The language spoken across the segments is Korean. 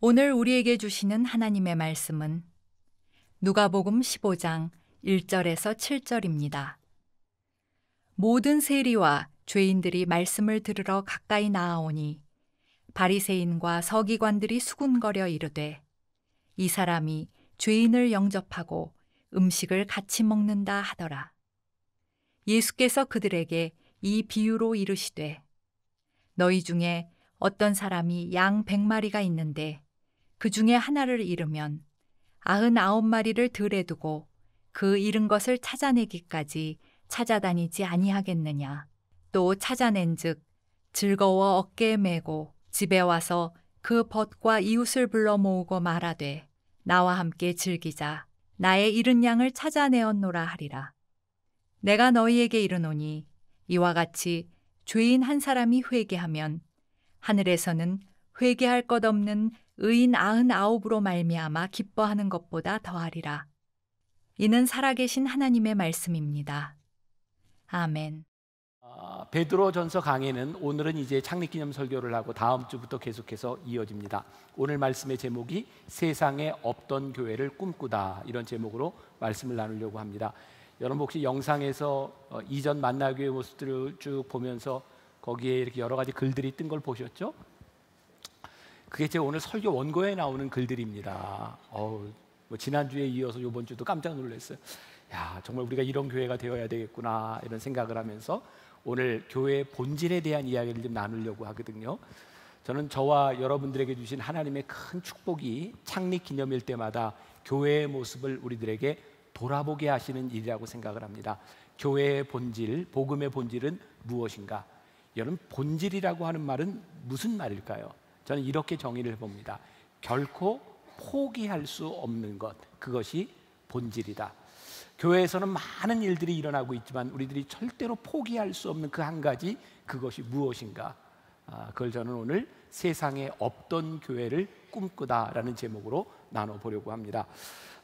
오늘 우리에게 주시는 하나님의 말씀은 누가복음 15장 1절에서 7절입니다. 모든 세리와 죄인들이 말씀을 들으러 가까이 나아오니 바리새인과 서기관들이 수군거려 이르되 이 사람이 죄인을 영접하고 음식을 같이 먹는다 하더라. 예수께서 그들에게 이 비유로 이르시되 너희 중에 어떤 사람이 양 100마리가 있는데 그 중에 하나를 잃으면 99마리를 들에 두고 그 잃은 것을 찾아내기까지 찾아다니지 아니하겠느냐. 또 찾아낸즉 즐거워 어깨에 메고 집에 와서 그 벗과 이웃을 불러 모으고 말하되 나와 함께 즐기자. 나의 잃은 양을 찾아내었노라 하리라. 내가 너희에게 이르노니 이와 같이 죄인 한 사람이 회개하면 하늘에서는 회개할 것 없는 의인 99으로 말미암아 기뻐하는 것보다 더하리라. 이는 살아계신 하나님의 말씀입니다. 아멘. 베드로전서 강해는 오늘은 이제 창립기념 설교를 하고 다음 주부터 계속해서 이어집니다. 오늘 말씀의 제목이 세상에 없던 교회를 꿈꾸다, 이런 제목으로 말씀을 나누려고 합니다. 여러분 혹시 영상에서 이전 만나교회 모습들을 쭉 보면서 거기에 이렇게 여러 가지 글들이 뜬 걸 보셨죠? 그게 제 오늘 설교 원고에 나오는 글들입니다. 지난주에 이어서 이번 주도 깜짝 놀랐어요. 야, 정말 우리가 이런 교회가 되어야 되겠구나, 이런 생각을 하면서 오늘 교회의 본질에 대한 이야기를 좀 나누려고 하거든요. 저는 저와 여러분들에게 주신 하나님의 큰 축복이 창립 기념일 때마다 교회의 모습을 우리들에게 돌아보게 하시는 일이라고 생각을 합니다. 교회의 본질, 복음의 본질은 무엇인가? 여러분, 본질이라고 하는 말은 무슨 말일까요? 저는 이렇게 정의를 해봅니다. 결코 포기할 수 없는 것, 그것이 본질이다. 교회에서는 많은 일들이 일어나고 있지만 우리들이 절대로 포기할 수 없는 그 한 가지, 그것이 무엇인가? 그걸 저는 오늘 세상에 없던 교회를 꿈꾸다라는 제목으로 나눠보려고 합니다.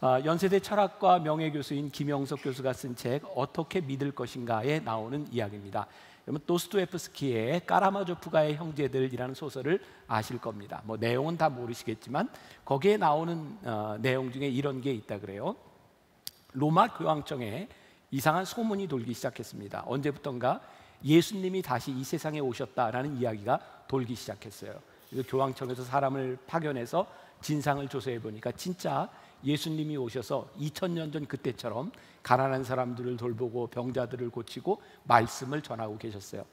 연세대 철학과 명예교수인 김영석 교수가 쓴 책 어떻게 믿을 것인가에 나오는 이야기입니다. 여러분, 도스토옙스키의 까라마조프가의 형제들이라는 소설을 아실 겁니다. 내용은 다 모르시겠지만 거기에 나오는 내용 중에 이런 게 있다 그래요. 로마 교황청에 이상한 소문이 돌기 시작했습니다. 언제부턴가 예수님이 다시 이 세상에 오셨다라는 이야기가 돌기 시작했어요. 그래서 교황청에서 사람을 파견해서 진상을 조사해 보니까 진짜 예수님이 오셔서 2000년 전 그때처럼 가난한 사람들을 돌보고 병자들을 고치고 말씀을 전하고 계셨어요.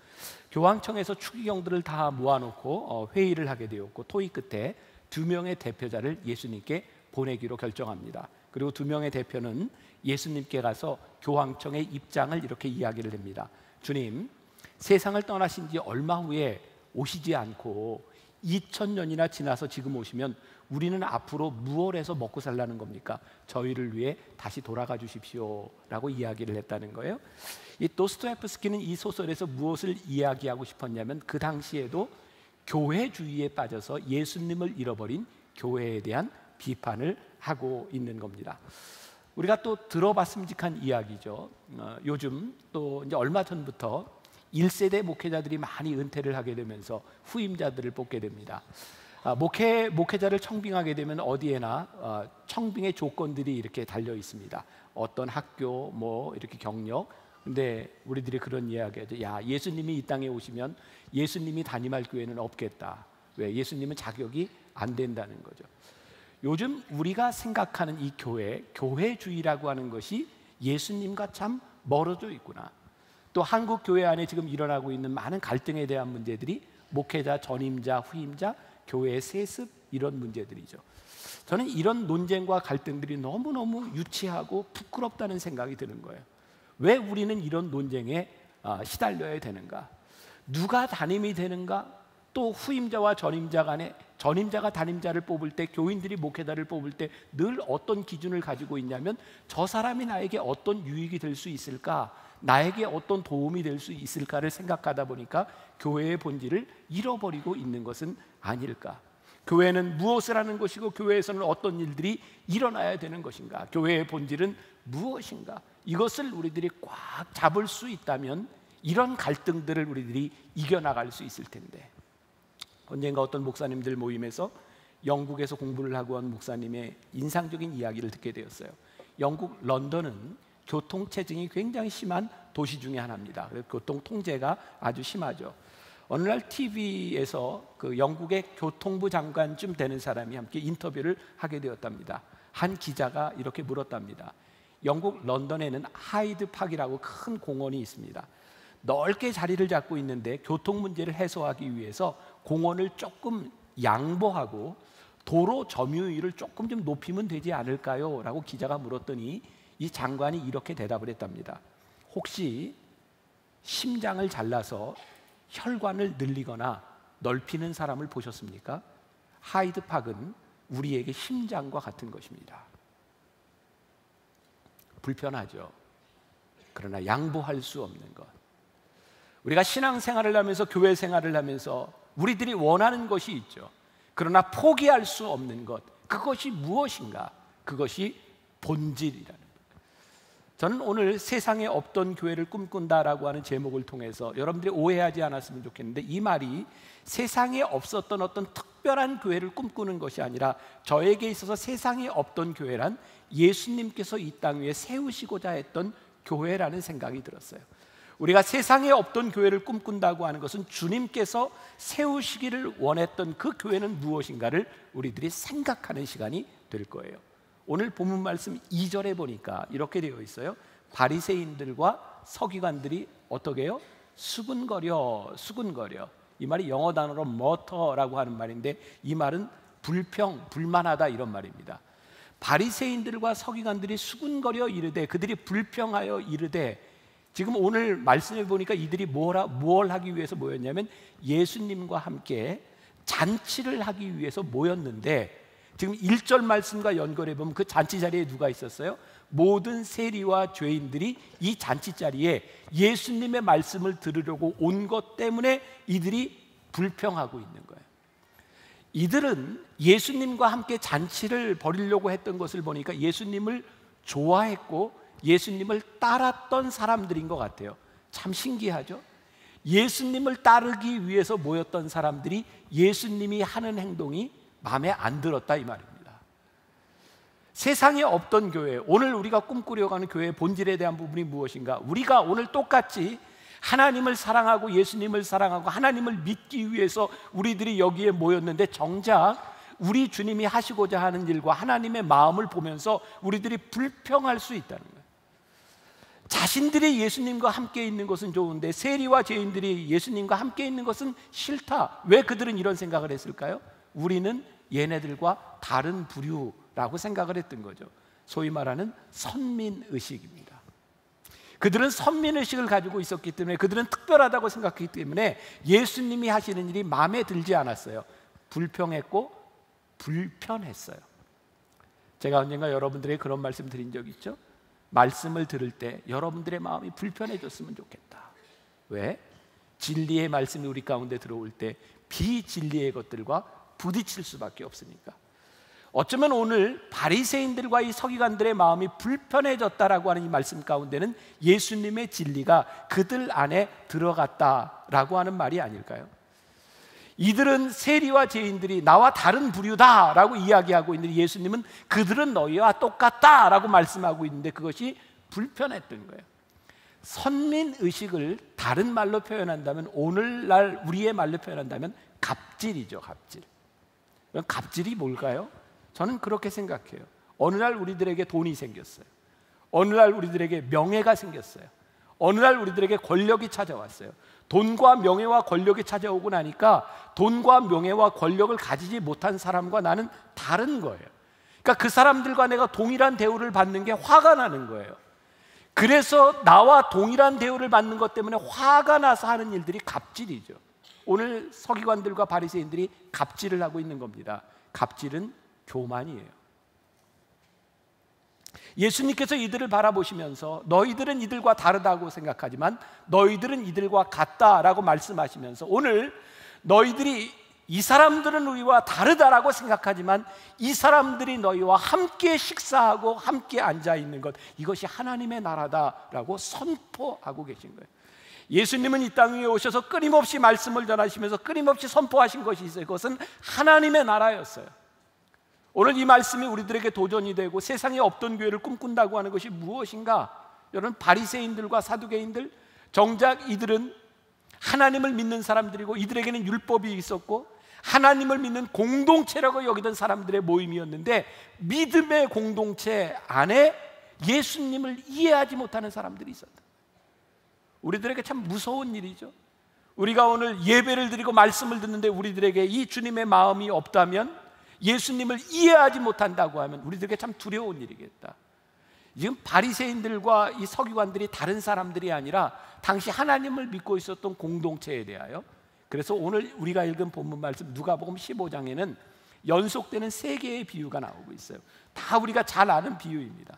교황청에서 추기경들을 다 모아놓고 회의를 하게 되었고 토의 끝에 2명의 대표자를 예수님께 보내기로 결정합니다. 그리고 2명의 대표는 예수님께 가서 교황청의 입장을 이렇게 이야기를 합니다. 주님, 세상을 떠나신 지 얼마 후에 오시지 않고 2000년이나 지나서 지금 오시면 우리는 앞으로 무엇 해서 먹고 살라는 겁니까? 저희를 위해 다시 돌아가 주십시오 라고 이야기를 했다는 거예요. 이 도스토옙스키는 이 소설에서 무엇을 이야기하고 싶었냐면 그 당시에도 교회주의에 빠져서 예수님을 잃어버린 교회에 대한 비판을 하고 있는 겁니다. 우리가 또 들어봤음직한 이야기죠. 요즘 또 이제 얼마 전부터 1세대 목회자들이 많이 은퇴를 하게 되면서 후임자들을 뽑게 됩니다. 목회자를 청빙하게 되면 어디에나 청빙의 조건들이 이렇게 달려 있습니다. 어떤 학교, 이렇게 경력. 근데 우리들이 그런 이야기하죠. 야, 예수님이 이 땅에 오시면 예수님이 담임할 교회는 없겠다. 왜? 예수님은 자격이 안 된다는 거죠. 요즘 우리가 생각하는 이 교회주의라고 하는 것이 예수님과 참 멀어져 있구나. 또 한국 교회 안에 지금 일어나고 있는 많은 갈등에 대한 문제들이 목회자, 전임자, 후임자, 교회의 세습, 이런 문제들이죠. 저는 이런 논쟁과 갈등들이 너무너무 유치하고 부끄럽다는 생각이 드는 거예요. 왜 우리는 이런 논쟁에 시달려야 되는가? 누가 담임이 되는가? 또 후임자와 전임자 간에 전임자가 담임자를 뽑을 때, 교인들이 목회자를 뽑을 때 늘 어떤 기준을 가지고 있냐면 저 사람이 나에게 어떤 유익이 될 수 있을까? 나에게 어떤 도움이 될 수 있을까를 생각하다 보니까 교회의 본질을 잃어버리고 있는 것은 아닐까? 교회는 무엇을 하는 것이고 교회에서는 어떤 일들이 일어나야 되는 것인가? 교회의 본질은 무엇인가? 이것을 우리들이 꽉 잡을 수 있다면 이런 갈등들을 우리들이 이겨나갈 수 있을 텐데, 언젠가 어떤 목사님들 모임에서 영국에서 공부를 하고 온 목사님의 인상적인 이야기를 듣게 되었어요. 영국 런던은 교통체증이 굉장히 심한 도시 중에 하나입니다. 그래서 교통 통제가 아주 심하죠. 어느 날 TV에서 그 영국의 교통부 장관쯤 되는 사람이 함께 인터뷰를 하게 되었답니다. 한 기자가 이렇게 물었답니다. 영국 런던에는 하이드 파크라고 큰 공원이 있습니다. 넓게 자리를 잡고 있는데 교통 문제를 해소하기 위해서 공원을 조금 양보하고 도로 점유율을 조금 좀 높이면 되지 않을까요? 라고 기자가 물었더니 이 장관이 이렇게 대답을 했답니다. 혹시 심장을 잘라서 혈관을 늘리거나 넓히는 사람을 보셨습니까? 하이드 파크는 우리에게 심장과 같은 것입니다. 불편하죠. 그러나 양보할 수 없는 것. 우리가 신앙생활을 하면서 교회 생활을 하면서 우리들이 원하는 것이 있죠. 그러나 포기할 수 없는 것, 그것이 무엇인가? 그것이 본질이라는 것. 저는 오늘 세상에 없던 교회를 꿈꾼다라고 하는 제목을 통해서 여러분들이 오해하지 않았으면 좋겠는데, 이 말이 세상에 없었던 어떤 특별한 교회를 꿈꾸는 것이 아니라 저에게 있어서 세상에 없던 교회란 예수님께서 이 땅 위에 세우시고자 했던 교회라는 생각이 들었어요. 우리가 세상에 없던 교회를 꿈꾼다고 하는 것은 주님께서 세우시기를 원했던 그 교회는 무엇인가를 우리들이 생각하는 시간이 될 거예요. 오늘 본문 말씀 2절에 보니까 이렇게 되어 있어요. 바리새인들과 서기관들이 어떻게 해요? 수군거려. 이 말이 영어 단어로 머터라고 하는 말인데, 이 말은 불평, 불만하다 이런 말입니다. 바리새인들과 서기관들이 수군거려 이르되, 그들이 불평하여 이르되, 지금 오늘 말씀을 보니까 이들이 뭘 하기 위해서 모였냐면 예수님과 함께 잔치를 하기 위해서 모였는데, 지금 1절 말씀과 연결해 보면 그 잔치 자리에 누가 있었어요? 모든 세리와 죄인들이 이 잔치 자리에 예수님의 말씀을 들으려고 온 것 때문에 이들이 불평하고 있는 거예요. 이들은 예수님과 함께 잔치를 벌이려고 했던 것을 보니까 예수님을 좋아했고 예수님을 따랐던 사람들인 것 같아요. 참 신기하죠? 예수님을 따르기 위해서 모였던 사람들이 예수님이 하는 행동이 마음에 안 들었다 이 말입니다. 세상에 없던 교회, 오늘 우리가 꿈꾸려고 하는 교회의 본질에 대한 부분이 무엇인가? 우리가 오늘 똑같이 하나님을 사랑하고 예수님을 사랑하고 하나님을 믿기 위해서 우리들이 여기에 모였는데, 정작 우리 주님이 하시고자 하는 일과 하나님의 마음을 보면서 우리들이 불평할 수 있다는 거예요. 자신들이 예수님과 함께 있는 것은 좋은데 세리와 죄인들이 예수님과 함께 있는 것은 싫다. 왜 그들은 이런 생각을 했을까요? 우리는 얘네들과 다른 부류라고 생각을 했던 거죠. 소위 말하는 선민의식입니다. 그들은 선민의식을 가지고 있었기 때문에, 그들은 특별하다고 생각했기 때문에 예수님이 하시는 일이 마음에 들지 않았어요. 불평했고 불편했어요. 제가 언젠가 여러분들에게 그런 말씀 드린 적 있죠? 말씀을 들을 때 여러분들의 마음이 불편해졌으면 좋겠다. 왜? 진리의 말씀이 우리 가운데 들어올 때 비진리의 것들과 부딪힐 수밖에 없으니까. 어쩌면 오늘 바리새인들과 이 서기관들의 마음이 불편해졌다라고 하는 이 말씀 가운데는 예수님의 진리가 그들 안에 들어갔다라고 하는 말이 아닐까요? 이들은 세리와 죄인들이 나와 다른 부류다라고 이야기하고 있는데, 예수님은 그들은 너희와 똑같다라고 말씀하고 있는데 그것이 불편했던 거예요. 선민의식을 다른 말로 표현한다면, 오늘날 우리의 말로 표현한다면 갑질이죠. 갑질. 갑질이 뭘까요? 저는 그렇게 생각해요. 어느 날 우리들에게 돈이 생겼어요. 어느 날 우리들에게 명예가 생겼어요. 어느 날 우리들에게 권력이 찾아왔어요. 돈과 명예와 권력이 찾아오고 나니까 돈과 명예와 권력을 가지지 못한 사람과 나는 다른 거예요. 그러니까 그 사람들과 내가 동일한 대우를 받는 게 화가 나는 거예요. 그래서 나와 동일한 대우를 받는 것 때문에 화가 나서 하는 일들이 갑질이죠. 오늘 서기관들과 바리새인들이 갑질을 하고 있는 겁니다. 갑질은 교만이에요. 예수님께서 이들을 바라보시면서 너희들은 이들과 다르다고 생각하지만 너희들은 이들과 같다라고 말씀하시면서, 오늘 너희들이 이 사람들은 우리와 다르다라고 생각하지만 이 사람들이 너희와 함께 식사하고 함께 앉아 있는 것, 이것이 하나님의 나라다라고 선포하고 계신 거예요. 예수님은 이 땅 위에 오셔서 끊임없이 말씀을 전하시면서 끊임없이 선포하신 것이 있어요. 그것은 하나님의 나라였어요. 오늘 이 말씀이 우리들에게 도전이 되고 세상에 없던 교회를 꿈꾼다고 하는 것이 무엇인가? 여러분, 바리새인들과 사두개인들, 정작 이들은 하나님을 믿는 사람들이고 이들에게는 율법이 있었고 하나님을 믿는 공동체라고 여기던 사람들의 모임이었는데, 믿음의 공동체 안에 예수님을 이해하지 못하는 사람들이 있었다. 우리들에게 참 무서운 일이죠. 우리가 오늘 예배를 드리고 말씀을 듣는데 우리들에게 이 주님의 마음이 없다면, 예수님을 이해하지 못한다고 하면 우리들에게 참 두려운 일이겠다. 지금 바리새인들과 이 서기관들이 다른 사람들이 아니라 당시 하나님을 믿고 있었던 공동체에 대하여, 그래서 오늘 우리가 읽은 본문 말씀 누가복음 15장에는 연속되는 세 개의 비유가 나오고 있어요. 다 우리가 잘 아는 비유입니다.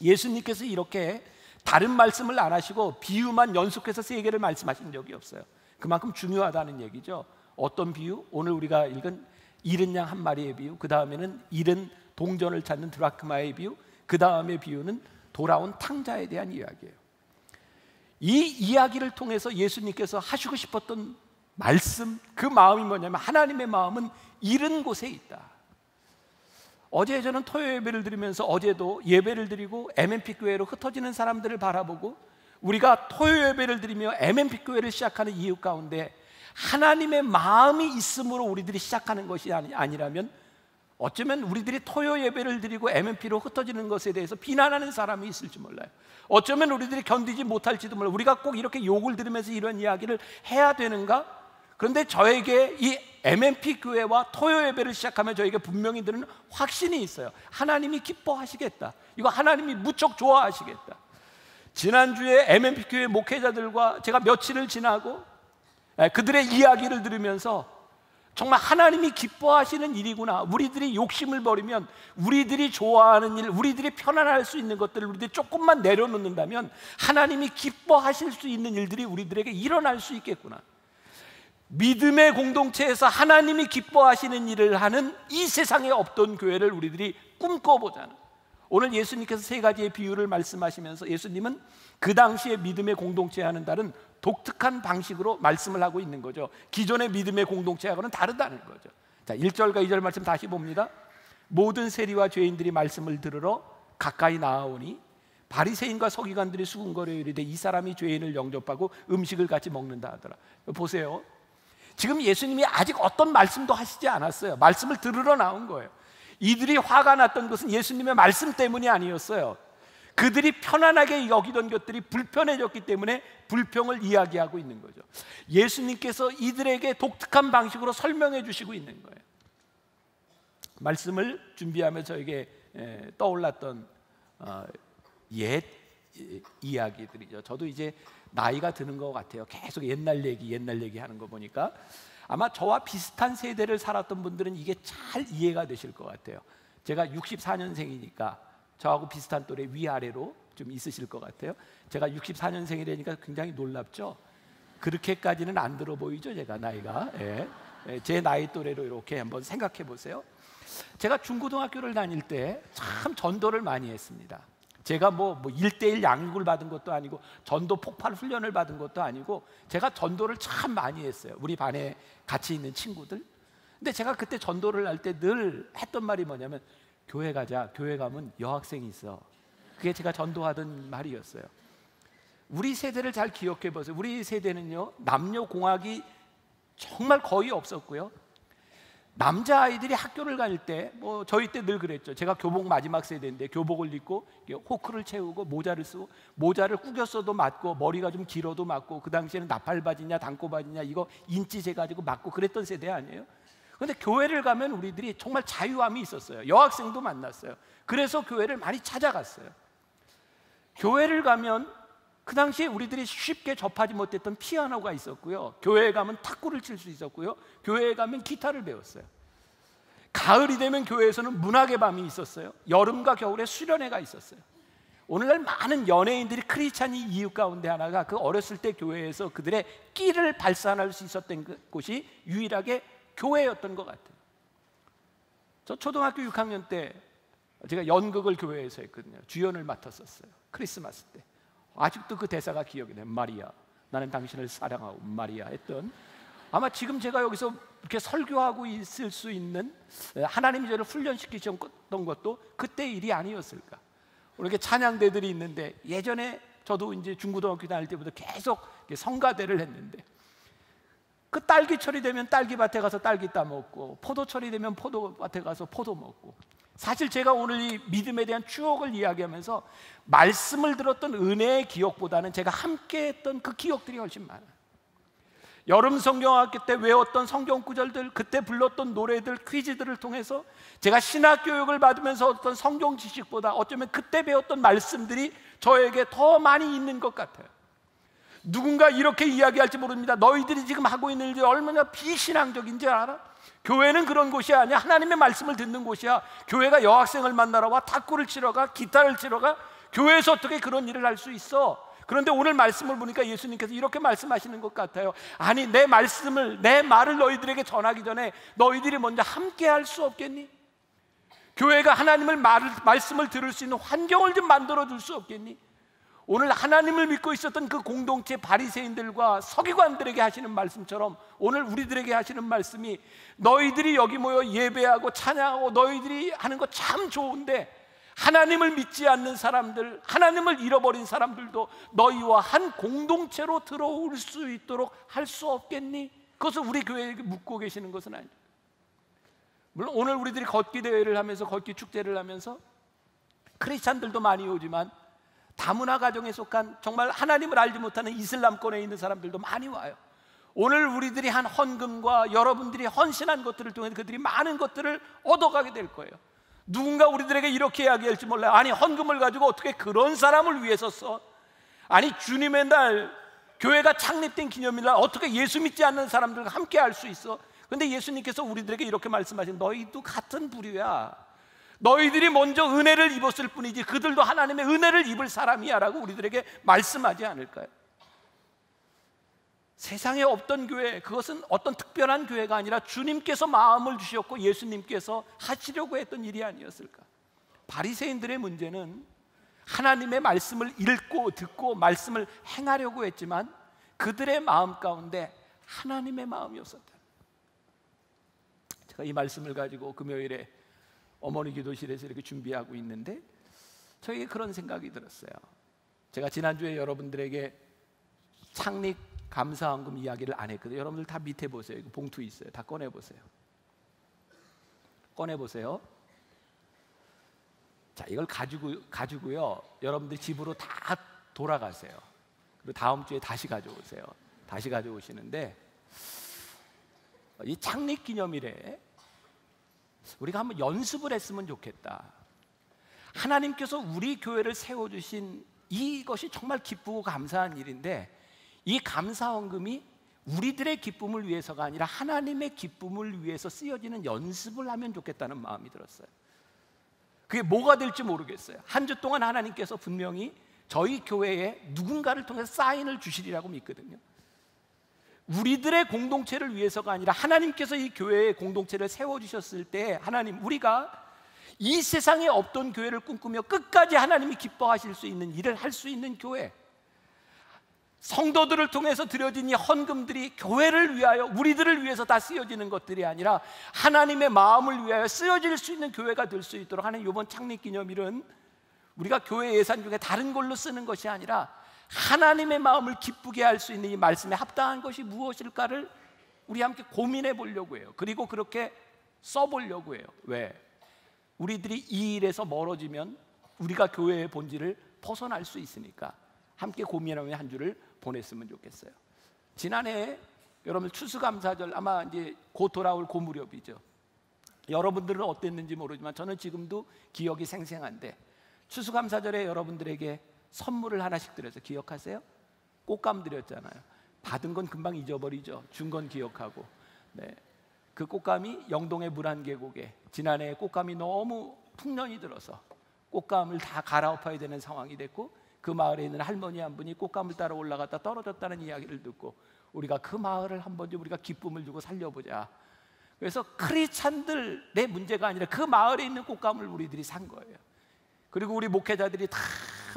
예수님께서 이렇게 다른 말씀을 안 하시고 비유만 연속해서 세 개를 말씀하신 적이 없어요. 그만큼 중요하다는 얘기죠. 어떤 비유? 오늘 우리가 읽은 잃은 양 한 마리의 비유, 그 다음에는 잃은 동전을 찾는 드라크마의 비유, 그 다음의 비유는 돌아온 탕자에 대한 이야기예요. 이 이야기를 통해서 예수님께서 하시고 싶었던 말씀, 그 마음이 뭐냐면, 하나님의 마음은 잃은 곳에 있다. 어제 저는 토요 예배를 드리면서 어제도 예배를 드리고 MNP 교회로 흩어지는 사람들을 바라보고, 우리가 토요 예배를 드리며 MNP 교회를 시작하는 이유 가운데 하나님의 마음이 있음으로 우리들이 시작하는 것이 아니라면, 어쩌면 우리들이 토요 예배를 드리고 MNP로 흩어지는 것에 대해서 비난하는 사람이 있을지 몰라요. 어쩌면 우리들이 견디지 못할지도 몰라요. 우리가 꼭 이렇게 욕을 들으면서 이런 이야기를 해야 되는가? 그런데 저에게 이 MNP 교회와 토요 예배를 시작하면 저에게 분명히 드는 확신이 있어요. 하나님이 기뻐하시겠다. 이거 하나님이 무척 좋아하시겠다. 지난주에 MNP 교회 목회자들과 제가 며칠을 지나고 그들의 이야기를 들으면서 정말 하나님이 기뻐하시는 일이구나. 우리들이 욕심을 버리면, 우리들이 좋아하는 일, 우리들이 편안할 수 있는 것들을 우리들이 조금만 내려놓는다면 하나님이 기뻐하실 수 있는 일들이 우리들에게 일어날 수 있겠구나. 믿음의 공동체에서 하나님이 기뻐하시는 일을 하는 이 세상에 없던 교회를 우리들이 꿈꿔보자는, 오늘 예수님께서 세 가지의 비유를 말씀하시면서 예수님은 그 당시에 믿음의 공동체에 하는 다른 독특한 방식으로 말씀을 하고 있는 거죠. 기존의 믿음의 공동체하고는 다르다는 거죠. 자, 1절과 2절 말씀 다시 봅니다. 모든 세리와 죄인들이 말씀을 들으러 가까이 나아오니 바리새인과 서기관들이 수군거려 이르되 이 사람이 죄인을 영접하고 음식을 같이 먹는다 하더라. 보세요. 지금 예수님이 아직 어떤 말씀도 하시지 않았어요. 말씀을 들으러 나온 거예요. 이들이 화가 났던 것은 예수님의 말씀 때문이 아니었어요. 그들이 편안하게 여기던 것들이 불편해졌기 때문에 불평을 이야기하고 있는 거죠. 예수님께서 이들에게 독특한 방식으로 설명해 주시고 있는 거예요. 말씀을 준비하며 저에게 떠올랐던 옛 이야기들이죠. 저도 이제 나이가 드는 것 같아요. 계속 옛날 얘기 하는 거 보니까 아마 저와 비슷한 세대를 살았던 분들은 이게 잘 이해가 되실 것 같아요. 제가 64년생이니까 저하고 비슷한 또래 위아래로 좀 있으실 것 같아요. 제가 64년생이라니까 굉장히 놀랍죠. 그렇게까지는 안 들어 보이죠, 제가 나이가. 제 나이 또래로 이렇게 한번 생각해 보세요. 제가 중고등학교를 다닐 때 참 전도를 많이 했습니다. 제가 뭐 1:1 양육을 받은 것도 아니고 전도 폭발 훈련을 받은 것도 아니고 제가 전도를 참 많이 했어요. 우리 반에 같이 있는 친구들. 근데 제가 그때 전도를 할 때 늘 했던 말이 뭐냐면, 교회 가자. 교회 가면 여학생이 있어. 그게 제가 전도하던 말이었어요. 우리 세대를 잘 기억해 보세요. 우리 세대는요, 남녀 공학이 정말 거의 없었고요. 남자아이들이 학교를 갈 때, 저희 때 늘 그랬죠. 제가 교복 마지막 세대인데 교복을 입고 호크를 채우고 모자를 쓰고, 모자를 꾸겨 써도 맞고 머리가 좀 길어도 맞고, 그 당시에는 나팔바지냐 단꼬바지냐 이거 인치 재가지고 맞고 그랬던 세대 아니에요? 그런데 교회를 가면 우리들이 정말 자유함이 있었어요. 여학생도 만났어요. 그래서 교회를 많이 찾아갔어요. 교회를 가면 그 당시에 우리들이 쉽게 접하지 못했던 피아노가 있었고요. 교회에 가면 탁구를 칠 수 있었고요. 교회에 가면 기타를 배웠어요. 가을이 되면 교회에서는 문학의 밤이 있었어요. 여름과 겨울에 수련회가 있었어요. 오늘날 많은 연예인들이 크리스찬이 이유 가운데 하나가 그 어렸을 때 교회에서 그들의 끼를 발산할 수 있었던 곳이 유일하게 교회였던 것 같아요. 저 초등학교 6학년 때 제가 연극을 교회에서 했거든요. 주연을 맡았었어요. 크리스마스 때. 아직도 그 대사가 기억이 나요. 마리아, 나는 당신을 사랑하고 마리아 했던 아마 지금 제가 여기서 이렇게 설교하고 있을 수 있는, 하나님이 저를 훈련시키셨던 것도 그때 일이 아니었을까. 오늘 이렇게 찬양대들이 있는데, 예전에 저도 이제 중고등학교 다닐 때부터 계속 성가대를 했는데, 그 딸기철이 되면 딸기밭에 가서 딸기 따먹고, 포도철이 되면 포도밭에 가서 포도 먹고. 사실 제가 오늘 이 믿음에 대한 추억을 이야기하면서 말씀을 들었던 은혜의 기억보다는 제가 함께 했던 그 기억들이 훨씬 많아요. 여름 성경학교 때 외웠던 성경 구절들, 그때 불렀던 노래들, 퀴즈들을 통해서 제가 신학 교육을 받으면서 어떤 성경 지식보다 어쩌면 그때 배웠던 말씀들이 저에게 더 많이 있는 것 같아요. 누군가 이렇게 이야기할지 모릅니다. 너희들이 지금 하고 있는 일이 얼마나 비신앙적인지 알아? 교회는 그런 곳이 아니야. 하나님의 말씀을 듣는 곳이야. 교회가 여학생을 만나러 와, 탁구를 치러 가, 기타를 치러 가. 교회에서 어떻게 그런 일을 할 수 있어? 그런데 오늘 말씀을 보니까 예수님께서 이렇게 말씀하시는 것 같아요. 아니, 내 말을 너희들에게 전하기 전에 너희들이 먼저 함께 할 수 없겠니? 교회가 하나님의 말씀을 들을 수 있는 환경을 좀 만들어 줄 수 없겠니? 오늘 하나님을 믿고 있었던 그 공동체 바리새인들과 서기관들에게 하시는 말씀처럼 오늘 우리들에게 하시는 말씀이, 너희들이 여기 모여 예배하고 찬양하고 너희들이 하는 거 참 좋은데 하나님을 믿지 않는 사람들, 하나님을 잃어버린 사람들도 너희와 한 공동체로 들어올 수 있도록 할 수 없겠니? 그것을 우리 교회에게 묻고 계시는 것은 아니죠. 물론 오늘 우리들이 걷기 대회를 하면서, 걷기 축제를 하면서 크리스찬들도 많이 오지만 다문화 가정에 속한 정말 하나님을 알지 못하는 이슬람권에 있는 사람들도 많이 와요. 오늘 우리들이 한 헌금과 여러분들이 헌신한 것들을 통해 그들이 많은 것들을 얻어가게 될 거예요. 누군가 우리들에게 이렇게 이야기할지 몰라요. 아니, 헌금을 가지고 어떻게 그런 사람을 위해서 써? 아니, 주님의 날, 교회가 창립된 기념일날 어떻게 예수 믿지 않는 사람들과 함께 할 수 있어? 그런데 예수님께서 우리들에게 이렇게 말씀하신, 너희도 같은 부류야. 너희들이 먼저 은혜를 입었을 뿐이지 그들도 하나님의 은혜를 입을 사람이야 라고 우리들에게 말씀하지 않을까요? 세상에 없던 교회, 그것은 어떤 특별한 교회가 아니라 주님께서 마음을 주셨고 예수님께서 하시려고 했던 일이 아니었을까? 바리새인들의 문제는 하나님의 말씀을 읽고 듣고 말씀을 행하려고 했지만 그들의 마음 가운데 하나님의 마음이 없었다. 제가 이 말씀을 가지고 금요일에 어머니 기도실에서 이렇게 준비하고 있는데 저에게 그런 생각이 들었어요. 제가 지난주에 여러분들에게 창립 감사헌금 이야기를 안 했거든요. 여러분들 다 밑에 보세요. 이거 봉투 있어요. 다 꺼내보세요. 꺼내보세요. 자, 이걸 가지고요, 여러분들 집으로 다 돌아가세요. 그리고 다음 주에 다시 가져오세요. 다시 가져오시는데, 이 창립기념일에 우리가 한번 연습을 했으면 좋겠다. 하나님께서 우리 교회를 세워주신 이것이 정말 기쁘고 감사한 일인데, 이 감사헌금이 우리들의 기쁨을 위해서가 아니라 하나님의 기쁨을 위해서 쓰여지는 연습을 하면 좋겠다는 마음이 들었어요. 그게 뭐가 될지 모르겠어요. 한 주 동안 하나님께서 분명히 저희 교회에 누군가를 통해서 사인을 주시리라고 믿거든요. 우리들의 공동체를 위해서가 아니라 하나님께서 이 교회의 공동체를 세워주셨을 때, 하나님, 우리가 이 세상에 없던 교회를 꿈꾸며 끝까지 하나님이 기뻐하실 수 있는 일을 할 수 있는 교회, 성도들을 통해서 드려진 이 헌금들이 교회를 위하여, 우리들을 위해서 다 쓰여지는 것들이 아니라 하나님의 마음을 위하여 쓰여질 수 있는 교회가 될 수 있도록 하는 이번 창립기념일은 우리가 교회 예산 중에 다른 걸로 쓰는 것이 아니라 하나님의 마음을 기쁘게 할 수 있는 이 말씀에 합당한 것이 무엇일까를 우리 함께 고민해 보려고 해요. 그리고 그렇게 써보려고 해요. 왜? 우리들이 이 일에서 멀어지면 우리가 교회의 본질을 벗어날 수 있으니까 함께 고민하며 한 주를 보냈으면 좋겠어요. 지난해 여러분 추수감사절 아마 이제 곧 돌아올 그 무렵이죠. 여러분들은 어땠는지 모르지만 저는 지금도 기억이 생생한데, 추수감사절에 여러분들에게 선물을 하나씩 드려서 기억하세요? 꽃감 드렸잖아요. 받은 건 금방 잊어버리죠. 준 건 기억하고. 네. 그 꽃감이 영동의 물안계곡에 지난해 꽃감이 너무 풍년이 들어서 꽃감을 다 갈아엎어야 되는 상황이 됐고, 그 마을에 있는 할머니 한 분이 꽃감을 따라 올라갔다 떨어졌다는 이야기를 듣고 우리가 그 마을을 한번 좀 우리가 기쁨을 주고 살려보자. 그래서 크리스찬들의 문제가 아니라 그 마을에 있는 꽃감을 우리들이 산 거예요. 그리고 우리 목회자들이 다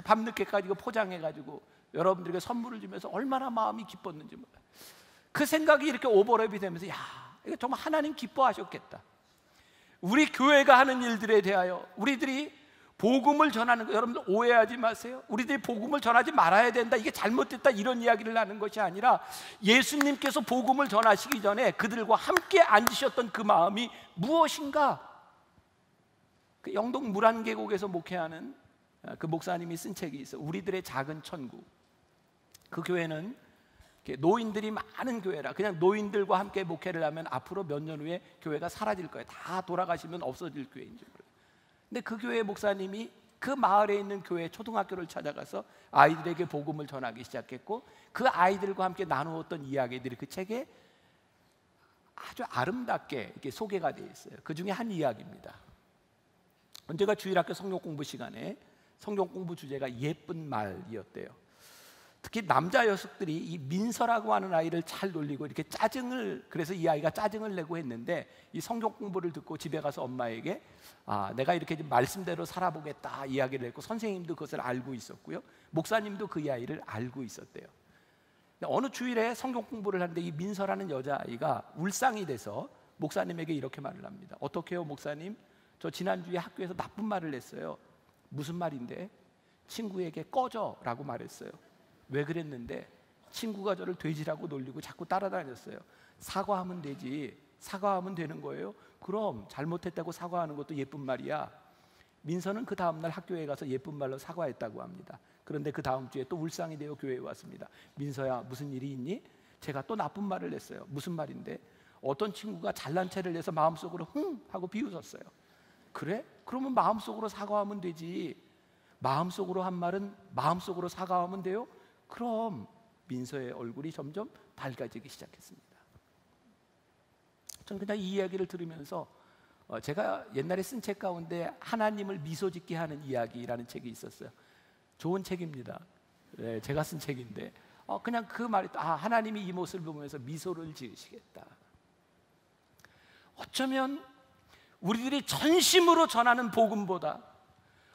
밤늦게까지 포장해가지고 여러분들에게 선물을 주면서 얼마나 마음이 기뻤는지 몰라요. 그 생각이 이렇게 오버랩이 되면서, 야, 이거 정말 하나님 기뻐하셨겠다. 우리 교회가 하는 일들에 대하여 우리들이 복음을 전하는 거, 여러분들 오해하지 마세요. 우리들이 복음을 전하지 말아야 된다, 이게 잘못됐다, 이런 이야기를 하는 것이 아니라, 예수님께서 복음을 전하시기 전에 그들과 함께 앉으셨던 그 마음이 무엇인가? 그 영동 물안계곡에서 목회하는 그 목사님이 쓴 책이 있어요. 우리들의 작은 천국. 그 교회는 노인들이 많은 교회라, 그냥 노인들과 함께 목회를 하면 앞으로 몇 년 후에 교회가 사라질 거예요. 다 돌아가시면 없어질 교회인 줄 몰라요. 근데 그 교회 목사님이 그 마을에 있는 교회 초등학교를 찾아가서 아이들에게 복음을 전하기 시작했고, 그 아이들과 함께 나누었던 이야기들이 그 책에 아주 아름답게 이렇게 소개가 되어 있어요. 그 중에 한 이야기입니다. 언제가 주일학교 성경 공부 시간에 성경 공부 주제가 예쁜 말이었대요. 특히 남자 녀석들이 이 민서라고 하는 아이를 잘 놀리고 이렇게 그래서 이 아이가 짜증을 내고 했는데, 이 성경 공부를 듣고 집에 가서 엄마에게 내가 이렇게 말씀대로 살아보겠다 이야기를 했고, 선생님도 그것을 알고 있었고요, 목사님도 그 아이를 알고 있었대요. 어느 주일에 성경 공부를 하는데 이 민서라는 여자아이가 울상이 돼서 목사님에게 이렇게 말을 합니다. 어떻게요 목사님? 저 지난주에 학교에서 나쁜 말을 했어요. 무슨 말인데? 친구에게 꺼져 라고 말했어요. 왜 그랬는데? 친구가 저를 돼지라고 놀리고 자꾸 따라다녔어요. 사과하면 되지. 사과하면 되는 거예요? 그럼 잘못했다고 사과하는 것도 예쁜 말이야. 민서는 그 다음날 학교에 가서 예쁜 말로 사과했다고 합니다. 그런데 그 다음 주에 또 울상이 되어 교회에 왔습니다. 민서야, 무슨 일이 있니? 제가 또 나쁜 말을 했어요. 무슨 말인데? 어떤 친구가 잘난 체를 내서 마음속으로 흥 하고 비웃었어요. 그래? 그러면 마음속으로 사과하면 되지. 마음속으로 한 말은 마음속으로 사과하면 돼요? 그럼 민서의 얼굴이 점점 밝아지기 시작했습니다. 저는 그냥 이 이야기를 들으면서 제가 옛날에 쓴 책 가운데 하나님을 미소 짓게 하는 이야기라는 책이 있었어요. 좋은 책입니다. 네, 제가 쓴 책인데 그냥 그 말이 하나님이 이 모습을 보면서 미소를 지으시겠다. 어쩌면 우리들이 전심으로 전하는 복음보다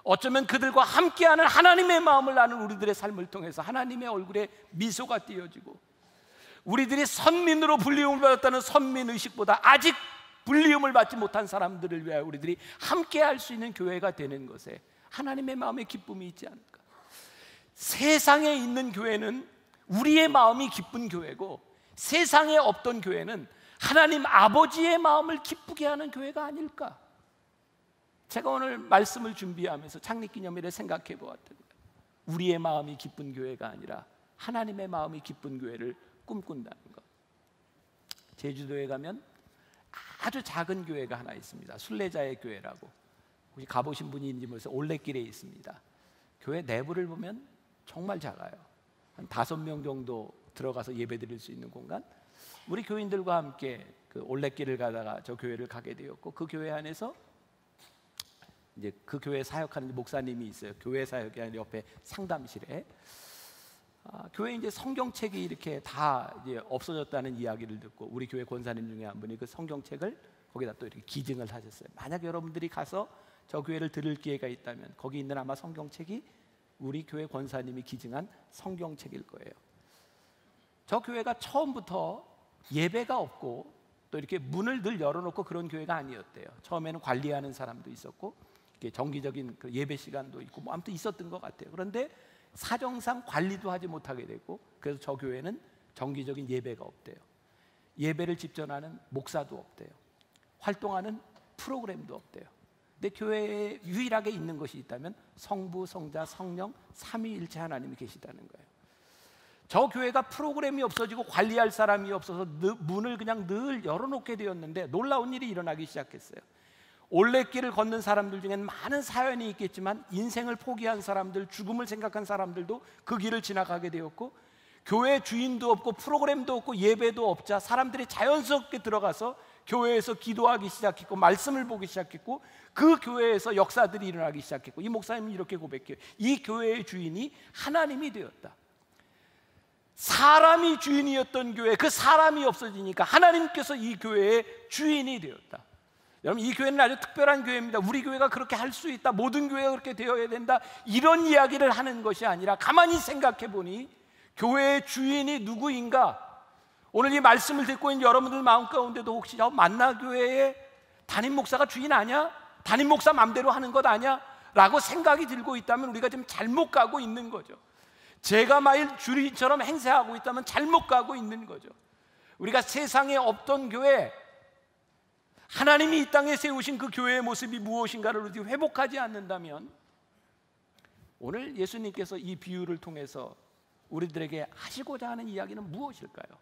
어쩌면 그들과 함께하는 하나님의 마음을 나눈 우리들의 삶을 통해서 하나님의 얼굴에 미소가 띄어지고, 우리들이 선민으로 불리움을 받았다는 선민의식보다 아직 불리움을 받지 못한 사람들을 위하여 우리들이 함께할 수 있는 교회가 되는 것에 하나님의 마음의 기쁨이 있지 않을까. 세상에 있는 교회는 우리의 마음이 기쁜 교회고, 세상에 없던 교회는 하나님 아버지의 마음을 기쁘게 하는 교회가 아닐까. 제가 오늘 말씀을 준비하면서 창립기념일에 생각해 보았던 거예요. 우리의 마음이 기쁜 교회가 아니라 하나님의 마음이 기쁜 교회를 꿈꾼다는 것. 제주도에 가면 아주 작은 교회가 하나 있습니다. 순례자의 교회라고. 혹시 가보신 분이 있는지 모르겠어요. 올레길에 있습니다. 교회 내부를 보면 정말 작아요. 한 5명 정도 들어가서 예배드릴 수 있는 공간. 우리 교인들과 함께 그 올레길을 가다가 저 교회를 가게 되었고, 그 교회 안에서 이제 그 교회 사역하는 목사님이 있어요. 교회 사역이 아니라 옆에 상담실에 교회 이제 성경책이 이렇게 다 이제 없어졌다는 이야기를 듣고, 우리 교회 권사님 중에 한 분이 그 성경책을 거기다 또 이렇게 기증을 하셨어요. 만약 여러분들이 가서 저 교회를 들을 기회가 있다면 거기 있는 아마 성경책이 우리 교회 권사님이 기증한 성경책일 거예요. 저 교회가 처음부터 예배가 없고 또 이렇게 문을 늘 열어놓고 그런 교회가 아니었대요. 처음에는 관리하는 사람도 있었고 정기적인 그 예배 시간도 있고 뭐 아무튼 있었던 것 같아요. 그런데 사정상 관리도 하지 못하게 됐고, 그래서 저 교회는 정기적인 예배가 없대요. 예배를 집전하는 목사도 없대요. 활동하는 프로그램도 없대요. 근데 교회에 유일하게 있는 것이 있다면 성부, 성자, 성령 삼위일체 하나님이 계시다는 거예요. 저 교회가 프로그램이 없어지고 관리할 사람이 없어서 문을 그냥 늘 열어놓게 되었는데 놀라운 일이 일어나기 시작했어요. 올레길을 걷는 사람들 중에는 많은 사연이 있겠지만 인생을 포기한 사람들, 죽음을 생각한 사람들도 그 길을 지나가게 되었고, 교회 주인도 없고 프로그램도 없고 예배도 없자 사람들이 자연스럽게 들어가서 교회에서 기도하기 시작했고 말씀을 보기 시작했고, 그 교회에서 역사들이 일어나기 시작했고, 이 목사님은 이렇게 고백해요. 이 교회의 주인이 하나님이 되었다. 사람이 주인이었던 교회, 그 사람이 없어지니까 하나님께서 이 교회의 주인이 되었다. 여러분, 이 교회는 아주 특별한 교회입니다. 우리 교회가 그렇게 할 수 있다, 모든 교회가 그렇게 되어야 된다, 이런 이야기를 하는 것이 아니라 가만히 생각해 보니 교회의 주인이 누구인가? 오늘 이 말씀을 듣고 있는 여러분들 마음 가운데도 혹시 만나교회의 담임 목사가 주인 아니야? 담임 목사 맘대로 하는 것 아니야? 라고 생각이 들고 있다면 우리가 지금 잘못 가고 있는 거죠. 제가 만일 주인처럼 행세하고 있다면 잘못 가고 있는 거죠. 우리가 세상에 없던 교회, 하나님이 이 땅에 세우신 그 교회의 모습이 무엇인가를 우리 회복하지 않는다면 오늘 예수님께서 이 비유를 통해서 우리들에게 하시고자 하는 이야기는 무엇일까요?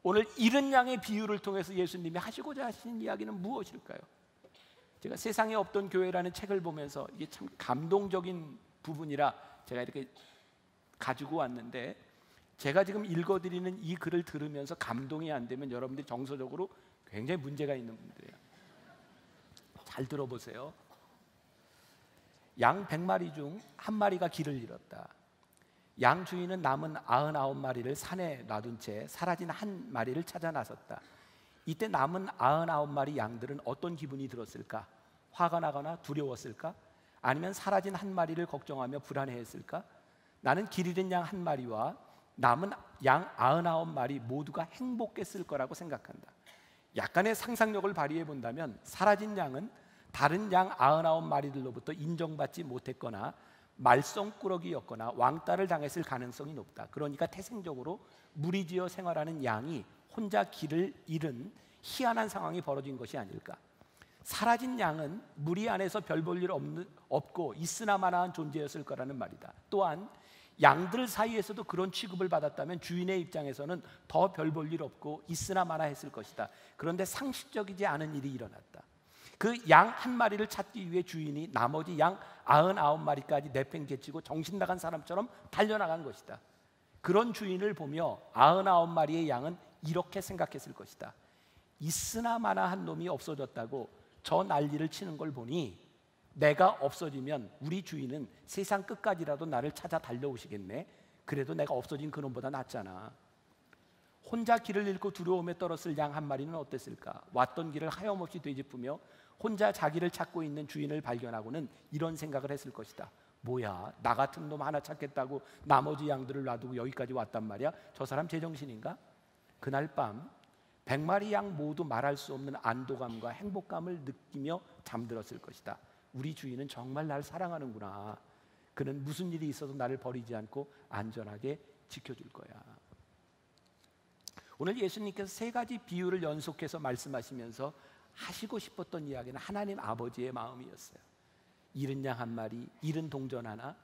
오늘 잃은 양의 비유를 통해서 예수님이 하시고자 하시는 이야기는 무엇일까요? 제가 세상에 없던 교회라는 책을 보면서 이게 참 감동적인 부분이라 제가 이렇게 가지고 왔는데, 제가 지금 읽어드리는 이 글을 들으면서 감동이 안 되면 여러분들이 정서적으로 굉장히 문제가 있는 분들이에요. 잘 들어보세요. 양 100마리 중 한 마리가 길을 잃었다. 양 주인은 남은 99마리를 산에 놔둔 채 사라진 한 마리를 찾아 나섰다. 이때 남은 99마리 양들은 어떤 기분이 들었을까? 화가 나거나 두려웠을까? 아니면 사라진 한 마리를 걱정하며 불안해했을까? 나는 길 잃은 양 한 마리와 남은 양 99마리 모두가 행복했을 거라고 생각한다. 약간의 상상력을 발휘해 본다면 사라진 양은 다른 양 99마리들로부터 인정받지 못했거나 말썽꾸러기였거나 왕따를 당했을 가능성이 높다. 그러니까 태생적으로 무리지어 생활하는 양이 혼자 길을 잃은 희한한 상황이 벌어진 것이 아닐까. 사라진 양은 무리 안에서 별 볼 일 없고 있으나마나한 존재였을 거라는 말이다. 또한 양들 사이에서도 그런 취급을 받았다면 주인의 입장에서는 더 별 볼 일 없고 있으나마나 했을 것이다. 그런데 상식적이지 않은 일이 일어났다. 그 양 한 마리를 찾기 위해 주인이 나머지 양 99마리까지 내팽개치고 정신 나간 사람처럼 달려나간 것이다. 그런 주인을 보며 99마리의 양은 이렇게 생각했을 것이다. 있으나마나한 놈이 없어졌다고 저 난리를 치는 걸 보니 내가 없어지면 우리 주인은 세상 끝까지라도 나를 찾아 달려오시겠네. 그래도 내가 없어진 그놈보다 낫잖아. 혼자 길을 잃고 두려움에 떨었을 양 한 마리는 어땠을까? 왔던 길을 하염없이 되짚으며 혼자 자기를 찾고 있는 주인을 발견하고는 이런 생각을 했을 것이다. 뭐야, 나 같은 놈 하나 찾겠다고 나머지 양들을 놔두고 여기까지 왔단 말이야? 저 사람 제정신인가? 그날 밤 100마리 양 모두 말할 수 없는 안도감과 행복감을 느끼며 잠들었을 것이다. 우리 주인은 정말 날 사랑하는구나. 그는 무슨 일이 있어도 나를 버리지 않고 안전하게 지켜줄 거야. 오늘 예수님께서 세 가지 비유를 연속해서 말씀하시면서 하시고 싶었던 이야기는 하나님 아버지의 마음이었어요. 잃은 양 한 마리, 잃은 동전 하나,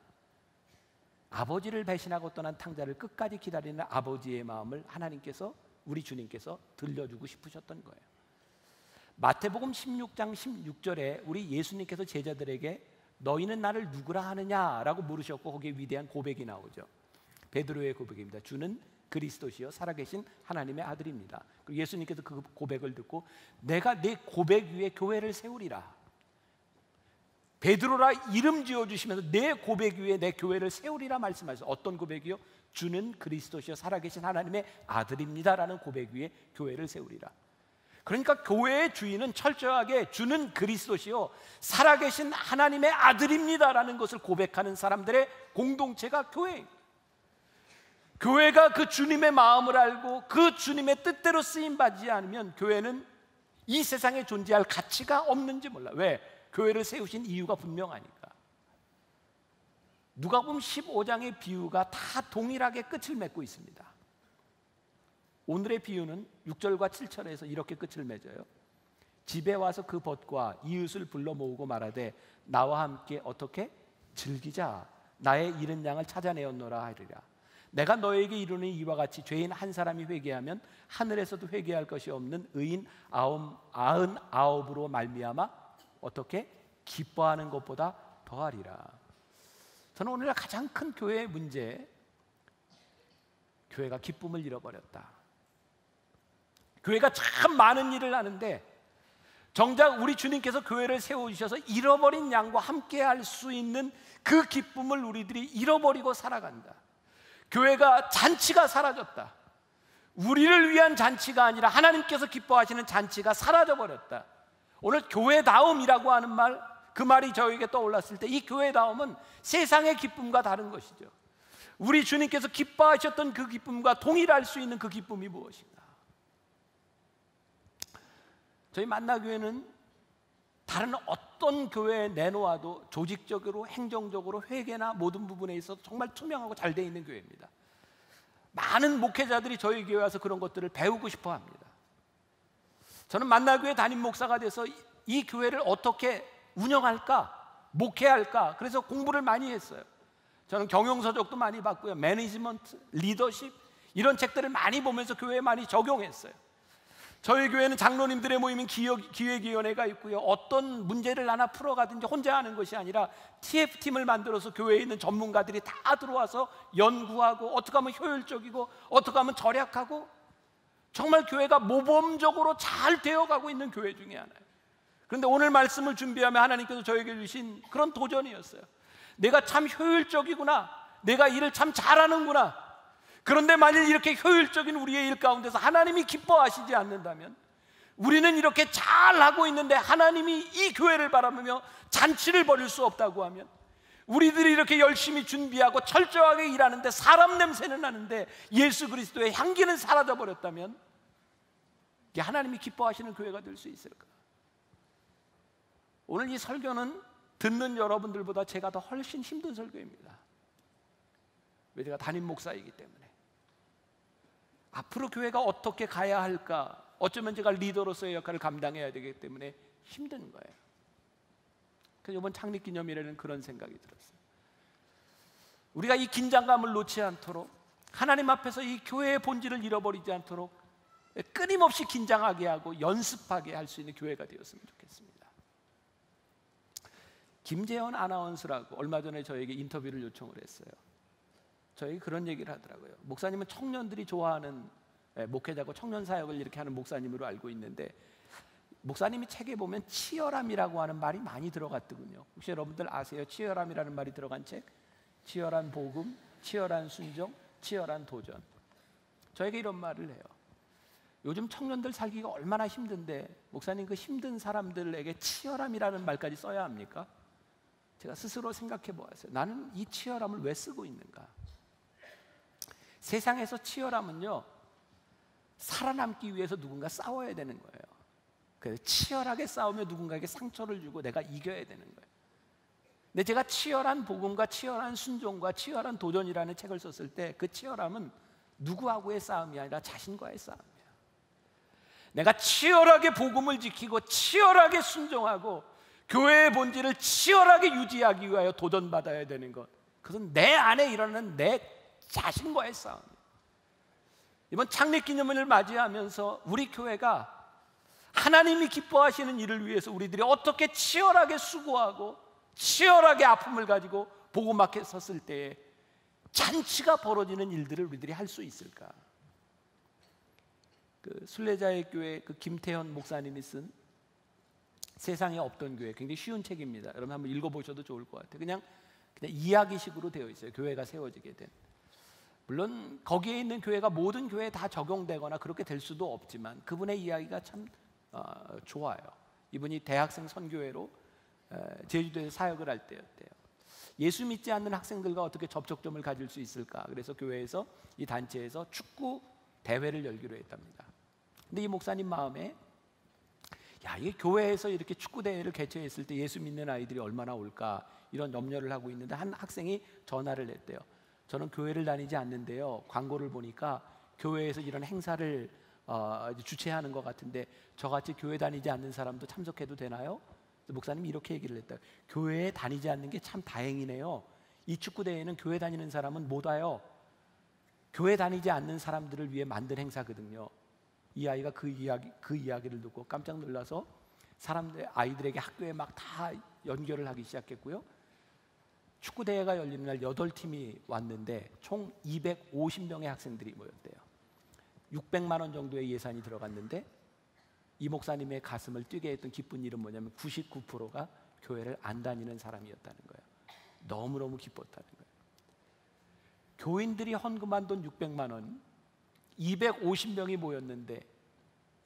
아버지를 배신하고 떠난 탕자를 끝까지 기다리는 아버지의 마음을 하나님께서, 우리 주님께서 들려주고 싶으셨던 거예요. 마태복음 16장 16절에 우리 예수님께서 제자들에게 너희는 나를 누구라 하느냐라고 물으셨고 거기에 위대한 고백이 나오죠. 베드로의 고백입니다. 주는 그리스도시요 살아계신 하나님의 아들입니다. 그리고 예수님께서 그 고백을 듣고 내가 내 고백 위에 교회를 세우리라. 베드로라 이름 지어주시면서 내 고백 위에 내 교회를 세우리라 말씀하셨어요. 어떤 고백이요? 주는 그리스도시요 살아계신 하나님의 아들입니다라는 고백 위에 교회를 세우리라. 그러니까 교회의 주인은 철저하게 주는 그리스도시요 살아계신 하나님의 아들입니다라는 것을 고백하는 사람들의 공동체가 교회입니다. 교회가 그 주님의 마음을 알고 그 주님의 뜻대로 쓰임받지 않으면 교회는 이 세상에 존재할 가치가 없는지 몰라. 왜? 교회를 세우신 이유가 분명하니까. 누가복음 15장의 비유가 다 동일하게 끝을 맺고 있습니다. 오늘의 비유는 6절과 7절에서 이렇게 끝을 맺어요. 집에 와서 그 벗과 이웃을 불러 모으고 말하되 나와 함께 어떻게 즐기자. 나의 잃은 양을 찾아내었노라 하리라. 내가 너에게 이르는 이와 같이 죄인 한 사람이 회개하면 하늘에서도 회개할 것이 없는 의인 99으로 말미암아 어떻게 기뻐하는 것보다 더하리라. 저는 오늘날 가장 큰 교회의 문제, 교회가 기쁨을 잃어버렸다. 교회가 참 많은 일을 하는데 정작 우리 주님께서 교회를 세우셔서 잃어버린 양과 함께 할 수 있는 그 기쁨을 우리들이 잃어버리고 살아간다. 교회가 잔치가 사라졌다. 우리를 위한 잔치가 아니라 하나님께서 기뻐하시는 잔치가 사라져버렸다. 오늘 교회다움이라고 하는 말, 그 말이 저에게 떠올랐을 때 이 교회다움은 세상의 기쁨과 다른 것이죠. 우리 주님께서 기뻐하셨던 그 기쁨과 동일할 수 있는 그 기쁨이 무엇인가? 저희 만나교회는 다른 어떤 교회에 내놓아도 조직적으로, 행정적으로, 회계나 모든 부분에 있어서 정말 투명하고 잘 돼 있는 교회입니다. 많은 목회자들이 저희 교회에 와서 그런 것들을 배우고 싶어 합니다. 저는 만나교회 담임 목사가 돼서 이 교회를 어떻게 운영할까, 목회할까, 그래서 공부를 많이 했어요. 저는 경영서적도 많이 봤고요, 매니지먼트, 리더십 이런 책들을 많이 보면서 교회에 많이 적용했어요. 저희 교회는 장로님들의 모임인 기획위원회가 있고요, 어떤 문제를 하나 풀어가든지 혼자 하는 것이 아니라 TF팀을 만들어서 교회에 있는 전문가들이 다 들어와서 연구하고 어떻게 하면 효율적이고 어떻게 하면 절약하고, 정말 교회가 모범적으로 잘 되어가고 있는 교회 중에 하나예요. 그런데 오늘 말씀을 준비하며 하나님께서 저에게 주신 그런 도전이었어요. 내가 참 효율적이구나, 내가 일을 참 잘하는구나. 그런데 만일 이렇게 효율적인 우리의 일 가운데서 하나님이 기뻐하시지 않는다면, 우리는 이렇게 잘하고 있는데 하나님이 이 교회를 바라보며 잔치를 벌일 수 없다고 하면, 우리들이 이렇게 열심히 준비하고 철저하게 일하는데 사람 냄새는 나는데 예수 그리스도의 향기는 사라져 버렸다면, 이게 하나님이 기뻐하시는 교회가 될 수 있을까? 오늘 이 설교는 듣는 여러분들보다 제가 더 훨씬 힘든 설교입니다. 왜? 제가 담임 목사이기 때문에. 앞으로 교회가 어떻게 가야 할까, 어쩌면 제가 리더로서의 역할을 감당해야 되기 때문에 힘든 거예요. 그래서 이번 창립기념일에는 그런 생각이 들었어요. 우리가 이 긴장감을 놓지 않도록, 하나님 앞에서 이 교회의 본질을 잃어버리지 않도록 끊임없이 긴장하게 하고 연습하게 할 수 있는 교회가 되었으면 좋겠습니다. 김재현 아나운서라고 얼마 전에 저에게 인터뷰를 요청을 했어요. 저에게 그런 얘기를 하더라고요. 목사님은 청년들이 좋아하는 목회자고 청년 사역을 이렇게 하는 목사님으로 알고 있는데, 목사님이 책에 보면 치열함이라고 하는 말이 많이 들어갔더군요. 혹시 여러분들 아세요? 치열함이라는 말이 들어간 책? 치열한 복음, 치열한 순종, 치열한 도전. 저에게 이런 말을 해요. 요즘 청년들 살기가 얼마나 힘든데 목사님, 그 힘든 사람들에게 치열함이라는 말까지 써야 합니까? 제가 스스로 생각해 보았어요. 나는 이 치열함을 왜 쓰고 있는가? 세상에서 치열함은요, 살아남기 위해서 누군가 싸워야 되는 거예요. 그래서 치열하게 싸우며 누군가에게 상처를 주고 내가 이겨야 되는 거예요. 근데 제가 치열한 복음과 치열한 순종과 치열한 도전이라는 책을 썼을 때, 그 치열함은 누구하고의 싸움이 아니라 자신과의 싸움이에요. 내가 치열하게 복음을 지키고 치열하게 순종하고 교회의 본질을 치열하게 유지하기 위하여 도전받아야 되는 것, 그것은 내 안에 일어나는 내 자신과의 싸움이에요. 이번 창립기념일을 맞이하면서 우리 교회가 하나님이 기뻐하시는 일을 위해서 우리들이 어떻게 치열하게 수고하고 치열하게 아픔을 가지고 복음 앞에 섰을 때에 잔치가 벌어지는 일들을 우리들이 할 수 있을까? 그 순례자의 교회 그 김태현 목사님이 쓴 세상에 없던 교회, 굉장히 쉬운 책입니다. 여러분 한번 읽어보셔도 좋을 것 같아요. 그냥 이야기식으로 되어 있어요. 교회가 세워지게 된. 물론 거기에 있는 교회가 모든 교회에 다 적용되거나 그렇게 될 수도 없지만 그분의 이야기가 참 좋아요. 이분이 대학생 선교회로 제주도에서 사역을 할 때였대요. 예수 믿지 않는 학생들과 어떻게 접촉점을 가질 수 있을까? 그래서 교회에서, 이 단체에서 축구 대회를 열기로 했답니다. 근데 이 목사님 마음에, 야, 이게 교회에서 이렇게 축구 대회를 개최했을 때 예수 믿는 아이들이 얼마나 올까, 이런 염려를 하고 있는데 한 학생이 전화를 했대요. 저는 교회를 다니지 않는데요, 광고를 보니까 교회에서 이런 행사를 주최하는 것 같은데 저같이 교회 다니지 않는 사람도 참석해도 되나요? 목사님이 이렇게 얘기를 했다. 교회에 다니지 않는 게 참 다행이네요. 이 축구대회는 교회 다니는 사람은 못 와요. 교회 다니지 않는 사람들을 위해 만든 행사거든요. 이 아이가 그 이야기를 듣고 깜짝 놀라서 아이들에게 학교에 막 다 연결을 하기 시작했고요. 축구대회가 열리는 날 8팀이 왔는데 총 250명의 학생들이 모였대요. 600만 원 정도의 예산이 들어갔는데 이 목사님의 가슴을 뛰게 했던 기쁜 일은 뭐냐면 99%가 교회를 안 다니는 사람이었다는 거예요. 너무너무 기뻤다는 거예요. 교인들이 헌금한 돈 600만 원, 250명이 모였는데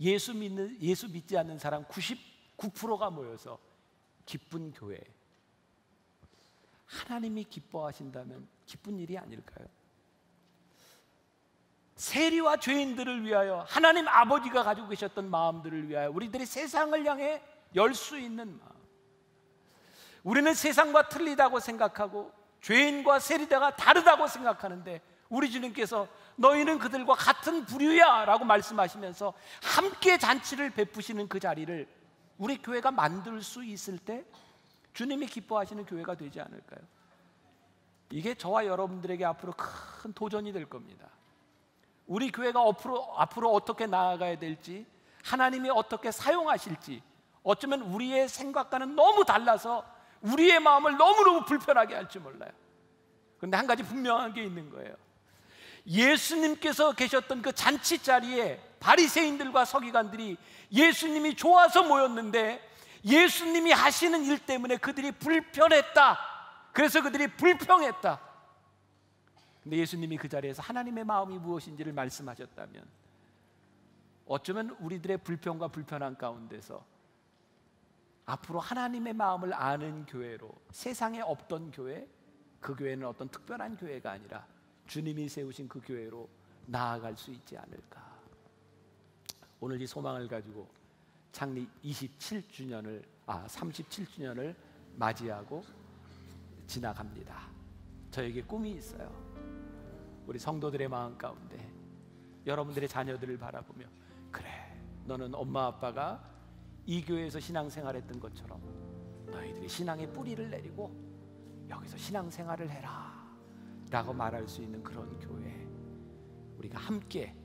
예수 믿지 않는 사람 99%가 모여서 기쁜 교회. 하나님이 기뻐하신다면 기쁜 일이 아닐까요? 세리와 죄인들을 위하여 하나님 아버지가 가지고 계셨던 마음들을 위하여 우리들이 세상을 향해 열 수 있는 마음. 우리는 세상과 틀리다고 생각하고 죄인과 세리다가 다르다고 생각하는데 우리 주님께서 너희는 그들과 같은 부류야 라고 말씀하시면서 함께 잔치를 베푸시는 그 자리를 우리 교회가 만들 수 있을 때 주님이 기뻐하시는 교회가 되지 않을까요? 이게 저와 여러분들에게 앞으로 큰 도전이 될 겁니다. 우리 교회가 앞으로 어떻게 나아가야 될지, 하나님이 어떻게 사용하실지, 어쩌면 우리의 생각과는 너무 달라서 우리의 마음을 너무너무 불편하게 할지 몰라요. 그런데 한 가지 분명한 게 있는 거예요. 예수님께서 계셨던 그 잔치 자리에 바리새인들과 서기관들이 예수님이 좋아서 모였는데 예수님이 하시는 일 때문에 그들이 불편했다. 그래서 그들이 불평했다. 근데 예수님이 그 자리에서 하나님의 마음이 무엇인지를 말씀하셨다면 어쩌면 우리들의 불평과 불편한 가운데서 앞으로 하나님의 마음을 아는 교회로, 세상에 없던 교회, 그 교회는 어떤 특별한 교회가 아니라 주님이 세우신 그 교회로 나아갈 수 있지 않을까. 오늘 이 소망을 가지고 창립 37주년을 맞이하고 지나갑니다. 저에게 꿈이 있어요. 우리 성도들의 마음 가운데 여러분들의 자녀들을 바라보며, 그래, 너는 엄마 아빠가 이 교회에서 신앙생활했던 것처럼 너희들이 신앙의 뿌리를 내리고 여기서 신앙생활을 해라 라고 말할 수 있는 그런 교회, 우리가 함께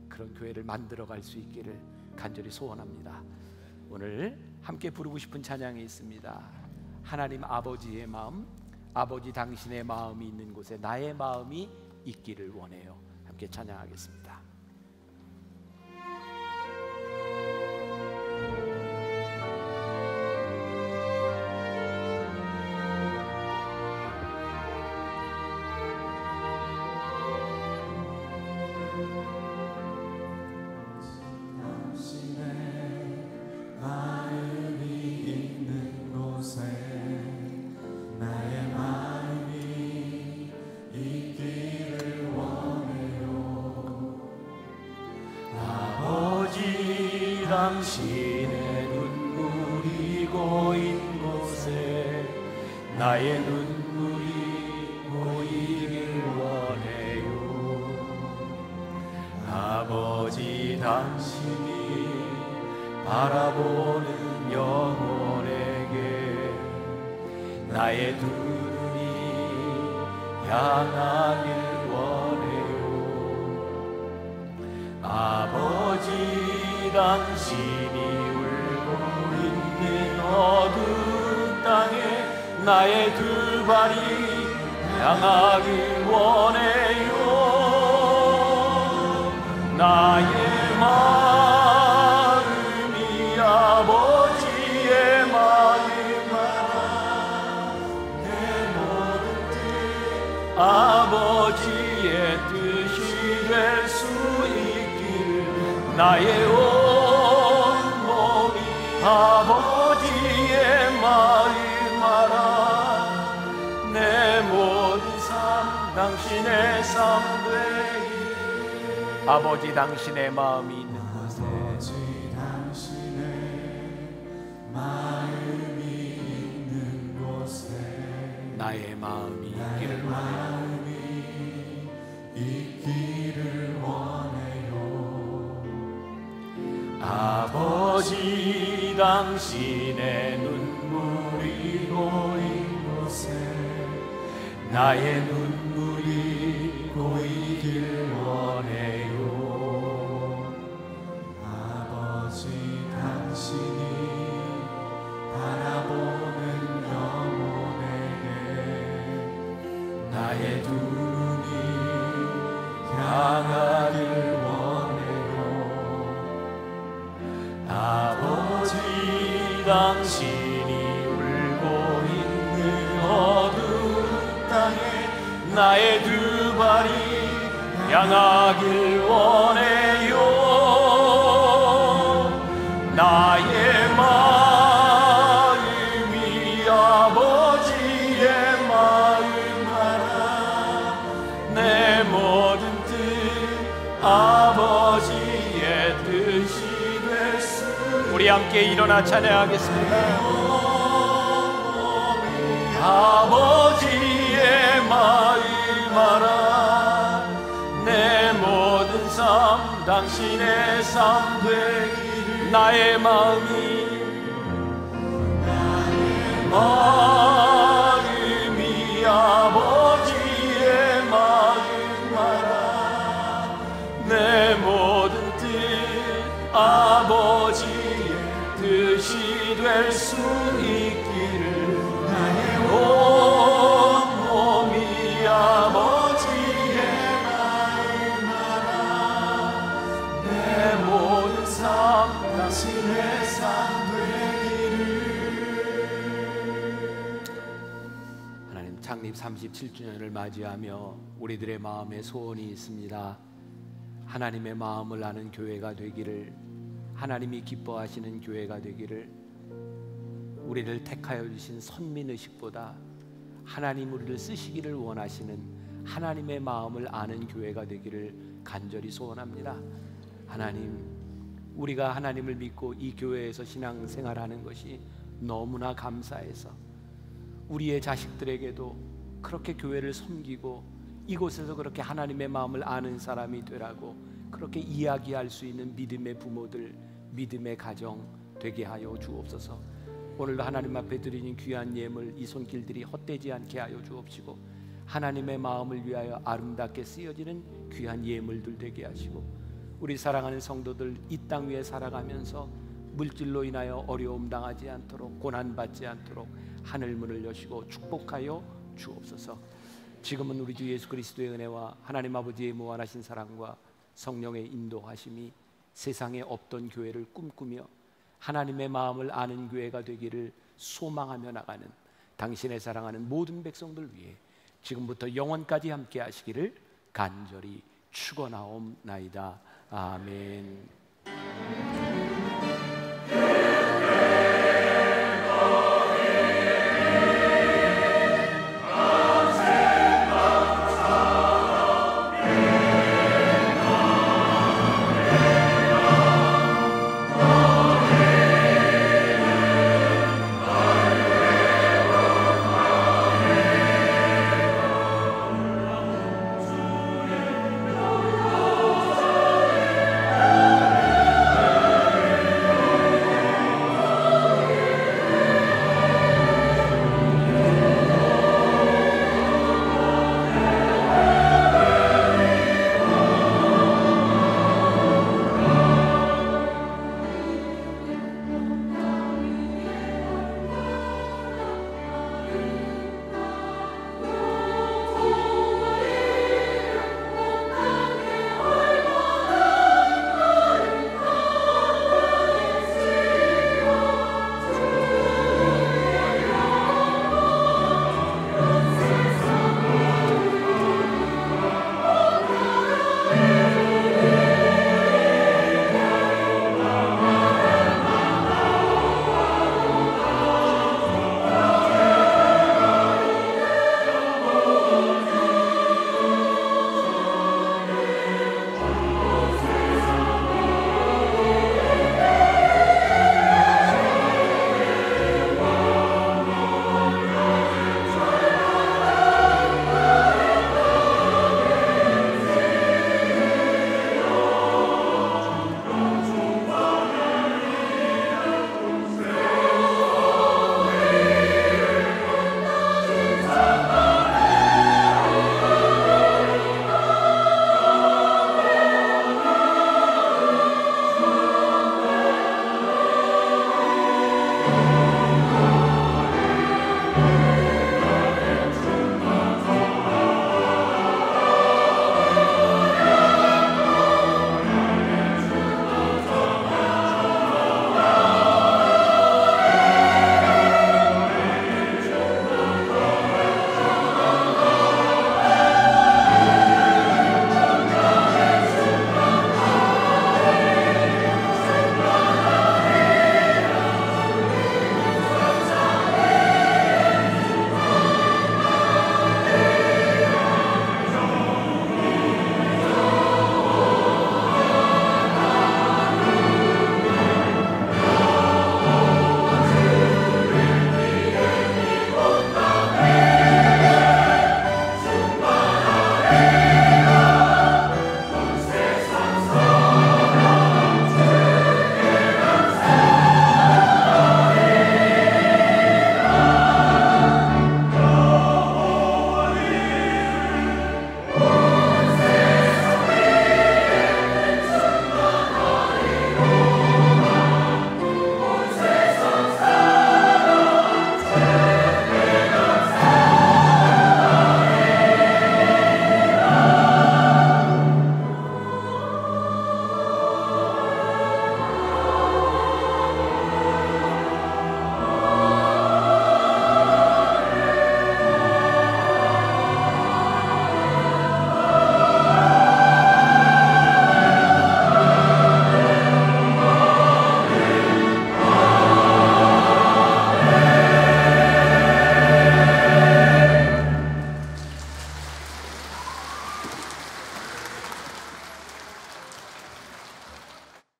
그런 교회를 만들어갈 수 있기를 간절히 소원합니다. 오늘 함께 부르고 싶은 찬양이 있습니다. 하나님 아버지의 마음, 아버지 당신의 마음이 있는 곳에 나의 마음이 있기를 원해요. 함께 찬양하겠습니다. 당신의 눈물이 고인 곳에 나의 눈물이 고이길 원해요. 아버지 당신이 바라보는 영혼에게 나의 두 눈이 향하길 원해요. 아버지 당신이 울고 있는 어두운 땅에 나의 두 발이 향하길 원해요. 나의 마음이 아버지의 마음아, 내 모든 뜻 아버지의 뜻이 될 수 있기를 나의 온 몸이 아버지의 마음 알아. 내 모든 삶 당신의 삶 되기. 아버지 당신의 마음이 있는 곳에 아버지 당신의 마음이 있는 곳에 나의 마음이 있기를 원해요. 아버지 당신의 눈물이 고인 곳에 나의 눈물이 고이길 원해요. 아버지 당신이 바라보는 영혼에게 나의 두 눈이 향하길 원해요. 아버지 당신이 울고 있는 어두운 땅에 나의 두 발이 향하길 원해요. 나의 마음이 아버지의 마음 알아. 내 모든 뜻 우리 함께 일어나 찬양하겠습니다. 아버지의 마음 알아 내 모든 삶 당신의 삶 되기를 나의 마음이 아버지의 마음 알아 내 모든 뜻 아버지의 뜻이 될 수 있기를 나의 온 몸이 아버지의 마음 알아 내 모든 삶 당신의 삶 창립 37주년을 맞이하며 우리들의 마음에 소원이 있습니다. 하나님의 마음을 아는 교회가 되기를, 하나님이 기뻐하시는 교회가 되기를, 우리를 택하여 주신 선민의식보다 하나님 우리를 쓰시기를 원하시는 하나님의 마음을 아는 교회가 되기를 간절히 소원합니다. 하나님, 우리가 하나님을 믿고 이 교회에서 신앙생활하는 것이 너무나 감사해서 우리의 자식들에게도 그렇게 교회를 섬기고 이곳에서 그렇게 하나님의 마음을 아는 사람이 되라고 그렇게 이야기할 수 있는 믿음의 부모들, 믿음의 가정 되게 하여 주옵소서. 오늘도 하나님 앞에 드리는 귀한 예물 이 손길들이 헛되지 않게 하여 주옵시고 하나님의 마음을 위하여 아름답게 쓰여지는 귀한 예물들 되게 하시고 우리 사랑하는 성도들 이 땅 위에 살아가면서 물질로 인하여 어려움 당하지 않도록 고난받지 않도록 하늘문을 여시고 축복하여 주옵소서. 지금은 우리 주 예수 그리스도의 은혜와 하나님 아버지의 무한하신 사랑과 성령의 인도하심이 세상에 없던 교회를 꿈꾸며 하나님의 마음을 아는 교회가 되기를 소망하며 나가는 당신의 사랑하는 모든 백성들 위해 지금부터 영원까지 함께 하시기를 간절히 축원하옵나이다. 아멘.